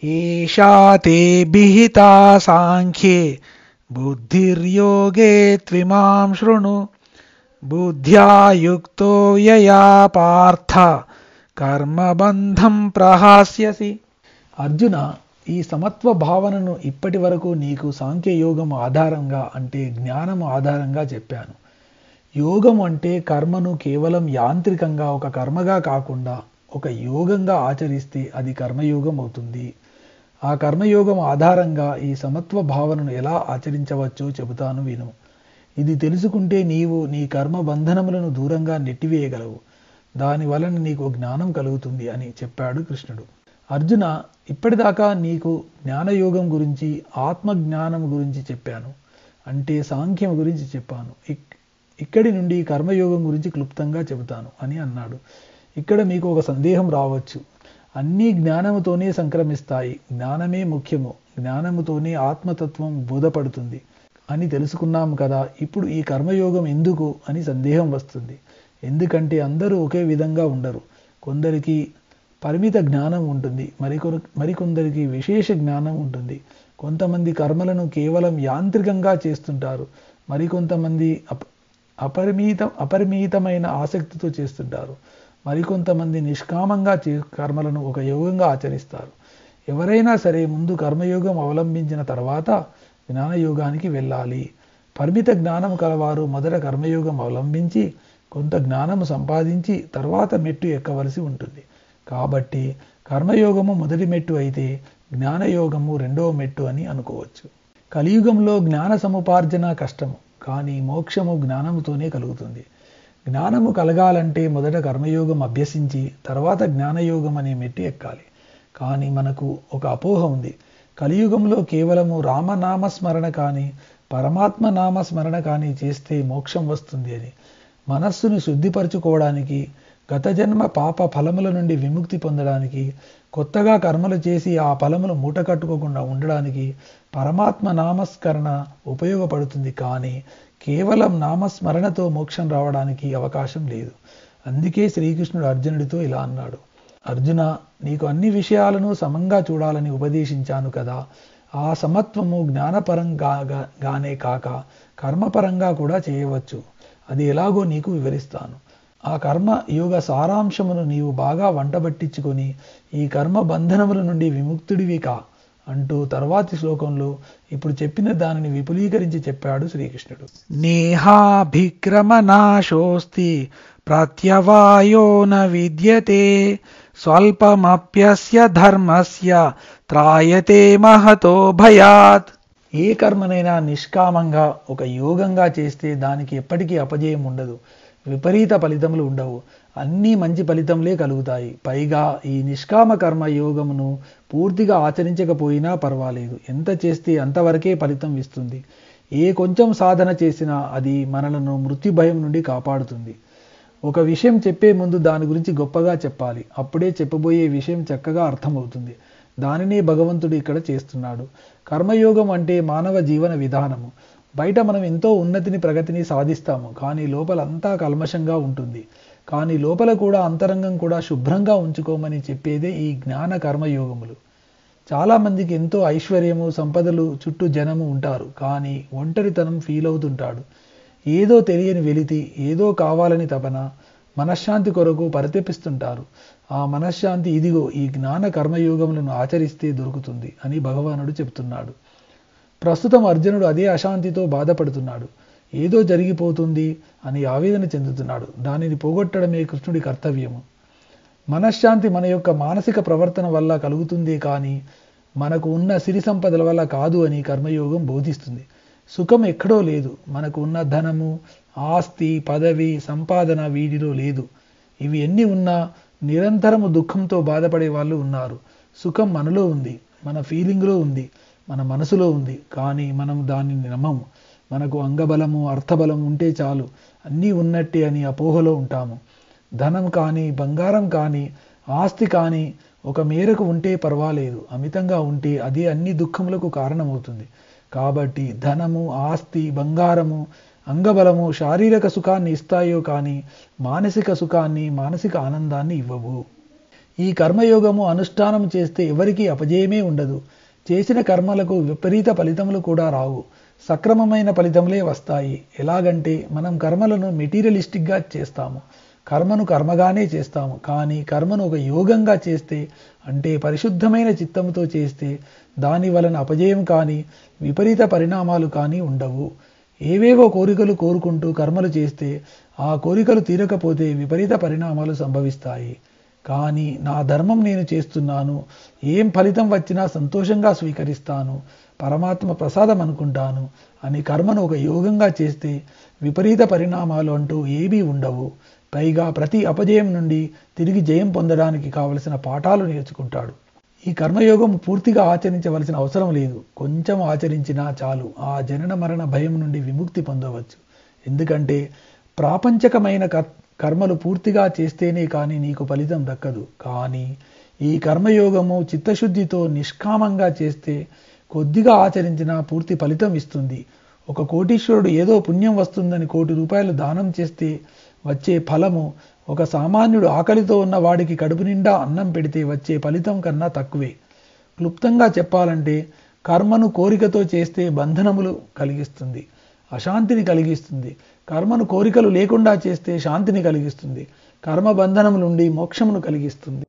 ఏషా తే విహితా సాంఖ్యే బుద్ధిర్యోగే త్విమాం శృణు బుద్ధ్యా యుక్తో యయా పార్థ కర్మబంధం ప్రహాస్యసి. అర్జున, ఈ సమత్వ భావనను ఇప్పటి వరకు నీకు సాంఖ్యయోగం ఆధారంగా అంటే జ్ఞానం ఆధారంగా చెప్పాను. యోగం అంటే కర్మను కేవలం యాంత్రికంగా ఒక కర్మగా కాకుండా ఒక యోగంగా ఆచరిస్తే అది కర్మయోగం అవుతుంది. ఆ కర్మయోగం ఆధారంగా ఈ సమత్వ భావనను ఎలా ఆచరించవచ్చో చెబుతాను విను. ఇది తెలుసుకుంటే నీవు నీ కర్మ బంధనములను దూరంగా నెట్టివేయగలవు. దాని వలన నీకు జ్ఞానం కలుగుతుంది అని చెప్పాడు కృష్ణుడు. అర్జున, ఇప్పటిదాకా నీకు జ్ఞానయోగం గురించి ఆత్మజ్ఞానం గురించి చెప్పాను, అంటే సాంఖ్యం గురించి చెప్పాను. ఇక్కడి నుండి కర్మయోగం గురించి క్లుప్తంగా చెబుతాను అని అన్నాడు. ఇక్కడ మీకు ఒక సందేహం రావచ్చు. అన్నీ జ్ఞానముతోనే సంక్రమిస్తాయి, జ్ఞానమే ముఖ్యము, జ్ఞానముతోనే ఆత్మతత్వం బోధపడుతుంది అని తెలుసుకున్నాం కదా, ఇప్పుడు ఈ కర్మయోగం ఎందుకు అని సందేహం వస్తుంది. ఎందుకంటే అందరూ ఒకే విధంగా ఉండరు. కొందరికి పరిమిత జ్ఞానం ఉంటుంది, మరికొందరికి విశేష జ్ఞానం ఉంటుంది. కొంతమంది కర్మలను కేవలం యాంత్రికంగా చేస్తుంటారు, మరికొంతమంది అపరిమితమైన ఆసక్తితో చేస్తుంటారు. మరికొంతమంది నిష్కామంగా కర్మలను ఒక యోగంగా ఆచరిస్తారు. ఎవరైనా సరే ముందు కర్మయోగం అవలంబించిన తర్వాత జ్ఞానయోగానికి వెళ్ళాలి. పరిమిత జ్ఞానం కలవారు మొదట కర్మయోగం అవలంబించి కొంత జ్ఞానము సంపాదించి తర్వాత మెట్టు ఎక్కవలసి ఉంటుంది. కాబట్టి కర్మయోగము మొదటి మెట్టు అయితే జ్ఞానయోగము రెండవ మెట్టు అని అనుకోవచ్చు. కలియుగంలో జ్ఞాన సముపార్జన కష్టము, కానీ మోక్షము జ్ఞానముతోనే కలుగుతుంది. జ్ఞానము కలగాలంటే మొదట కర్మయోగం అభ్యసించి తర్వాత జ్ఞానయోగం అనే మెట్టు ఎక్కాలి. కానీ మనకు ఒక అపోహ ఉంది. కలియుగంలో కేవలము రామనామస్మరణ కానీ పరమాత్మ నామస్మరణ కానీ చేస్తే మోక్షం వస్తుంది అని. మనస్సును శుద్ధిపరచుకోవడానికి, గత జన్మ పాప ఫలముల నుండి విముక్తి పొందడానికి, కొత్తగా కర్మలు చేసి ఆ ఫలములు మూట కట్టుకోకుండా ఉండడానికి పరమాత్మ నామస్మరణ ఉపయోగపడుతుంది. కానీ కేవలం నామస్మరణతో మోక్షం రావడానికి అవకాశం లేదు. అందుకే శ్రీకృష్ణుడు అర్జునుడితో ఇలా అన్నాడు. అర్జున, నీకు అన్ని విషయాలను సమంగా చూడాలని ఉపదేశించాను కదా. ఆ సమత్వము జ్ఞానపరంగానే కాక కర్మపరంగా కూడా చేయవచ్చు. అది ఎలాగో నీకు వివరిస్తాను. ఆ కర్మ యోగ సారాంశమును నీవు బాగా వంటబట్టించుకొని ఈ కర్మ బంధనముల నుండి విముక్తుడివి కా అంటూ తర్వాతి శ్లోకంలో ఇప్పుడు చెప్పిన దానిని విపులీకరించి చెప్పాడు శ్రీకృష్ణుడు. నేహాభిక్రమనాశోస్తి ప్రత్యవాయో న విద్యతే స్వల్పమప్యస్య ధర్మస్య త్రాయతే మహతో భయాత్. ఏ కర్మనైనా నిష్కామంగా ఒక యోగంగా చేస్తే దానికి ఎప్పటికీ అపజయం ఉండదు, విపరీత ఫలితములు ఉండవు, అన్నీ మంచి ఫలితంలే కలుగుతాయి. పైగా ఈ నిష్కామ కర్మ యోగమును పూర్తిగా ఆచరించకపోయినా పర్వాలేదు, ఎంత చేస్తే అంతవరకే ఫలితం ఇస్తుంది. ఏ కొంచెం సాధన చేసినా అది మనలను మృత్యు భయం నుండి కాపాడుతుంది. ఒక విషయం చెప్పే ముందు దాని గురించి గొప్పగా చెప్పాలి, అప్పుడే చెప్పబోయే విషయం చక్కగా అర్థమవుతుంది. దానినే భగవంతుడు ఇక్కడ చేస్తున్నాడు. కర్మయోగం అంటే మానవ జీవన విధానము. బయట మనం ఎంతో ఉన్నతిని ప్రగతిని సాధిస్తాము, కానీ లోపల అంతా కల్మషంగా ఉంటుంది. కానీ లోపల కూడా అంతరంగం కూడా శుభ్రంగా ఉంచుకోమని చెప్పేదే ఈ జ్ఞాన కర్మయోగములు. చాలామందికి ఎంతో ఐశ్వర్యము సంపదలు చుట్టూ జనము ఉంటారు, కానీ ఒంటరితనం ఫీల్ అవుతుంటాడు. ఏదో తెలియని వెలితి, ఏదో కావాలని తపన, మనశ్శాంతి కొరకు పరితపిస్తుంటారు. ఆ మనశ్శాంతి ఇదిగో ఈ జ్ఞాన కర్మయోగములను ఆచరిస్తే దొరుకుతుంది అని భగవానుడు చెప్తున్నాడు. ప్రస్తుతం అర్జునుడు అదే అశాంతితో బాధపడుతున్నాడు. ఏదో జరిగిపోతుంది అని ఆవేదన చెందుతున్నాడు. దానిని పోగొట్టడమే కృష్ణుడి కర్తవ్యము. మనశ్శాంతి మన యొక్క మానసిక ప్రవర్తన వల్ల కలుగుతుంది, కానీ మనకు ఉన్న సిరి సంపదల వల్ల కాదు అని కర్మయోగం బోధిస్తుంది. సుఖం ఎక్కడో లేదు, మనకు ఉన్న ధనము, ఆస్తి, పదవి, సంపాదన వీటిలో లేదు. ఇవి ఎన్ని ఉన్నా నిరంతరము దుఃఖంతో బాధపడే వాళ్ళు ఉన్నారు. సుఖం మనలో ఉంది, మన ఫీలింగ్లో ఉంది, మన మనసులో ఉంది, కానీ మనం దానిని నమ్మము. మనకు అంగబలము అర్థబలం ఉంటే చాలు, అన్నీ ఉన్నట్టే అని అపోహలో ఉంటాము. ధనం కానీ బంగారం కానీ ఆస్తి కానీ ఒక మేరకు ఉంటే పర్వాలేదు, అమితంగా ఉంటే అదే అన్ని దుఃఖములకు కారణమవుతుంది. కాబట్టి ధనము, ఆస్తి, బంగారము, అంగబలము శారీరక సుఖాన్ని ఇస్తాయో కానీ మానసిక సుఖాన్ని, మానసిక ఆనందాన్ని ఇవ్వవు. ఈ కర్మయోగము అనుష్ఠానం చేస్తే ఎవరికీ అపజయమే ఉండదు. చేసిన కర్మలకు విపరీత ఫలితములు కూడా రావు. సక్రమమైన ఫలితములే వస్తాయి. ఎలాగంటే మనం కర్మలను మెటీరియలిస్టిక్గా చేస్తాము. కర్మను కర్మగానే చేస్తాము. కానీ కర్మను ఒక యోగంగా చేస్తే, అంటే పరిశుద్ధమైన చిత్తంతో చేస్తే దాని వలన అపజయం కానీ విపరీత పరిణామాలు కానీ ఉండవు. ఏవేవో కోరికలు కోరుకుంటూ కర్మలు చేస్తే ఆ కోరికలు తీరకపోతే విపరీత పరిణామాలు సంభవిస్తాయి. కానీ నా ధర్మం నేను చేస్తున్నాను, ఏం ఫలితం వచ్చినా సంతోషంగా స్వీకరిస్తాను, పరమాత్మ ప్రసాదం అనుకుంటాను అని కర్మను ఒక యోగంగా చేస్తే విపరీత పరిణామాలు అంటూ ఏమీ ఉండవు. పైగా ప్రతి అపజయం నుండి తిరిగి జయం పొందడానికి కావలసిన పాఠాలు నేర్చుకుంటాడు. ఈ కర్మయోగం పూర్తిగా ఆచరించవలసిన అవసరం లేదు. కొంచెం ఆచరించినా చాలు ఆ జనన మరణ భయం నుండి విముక్తి పొందవచ్చు. ఎందుకంటే ప్రాపంచకమైన కర్మలు పూర్తిగా చేస్తేనే కానీ నీకు ఫలితం దక్కదు. కానీ ఈ కర్మయోగము చిత్తశుద్ధితో నిష్కామంగా చేస్తే కొద్దిగా ఆచరించినా పూర్తి ఫలితం ఇస్తుంది. ఒక కోటీశ్వరుడు ఏదో పుణ్యం వస్తుందని ₹1,00,00,000 దానం చేస్తే వచ్చే ఫలము ఒక సామాన్యుడు ఆకలితో ఉన్న వాడికి కడుపు నిండా అన్నం పెడితే వచ్చే ఫలితం కన్నా తక్కువే. క్లుప్తంగా చెప్పాలంటే కర్మను కోరికతో చేస్తే బంధనములు కలిగిస్తుంది, అశాంతిని కలిగిస్తుంది. కర్మను కోరికలు లేకుండా చేస్తే శాంతిని కలిగిస్తుంది, కర్మ బంధనము నుండి మోక్షమును కలిగిస్తుంది.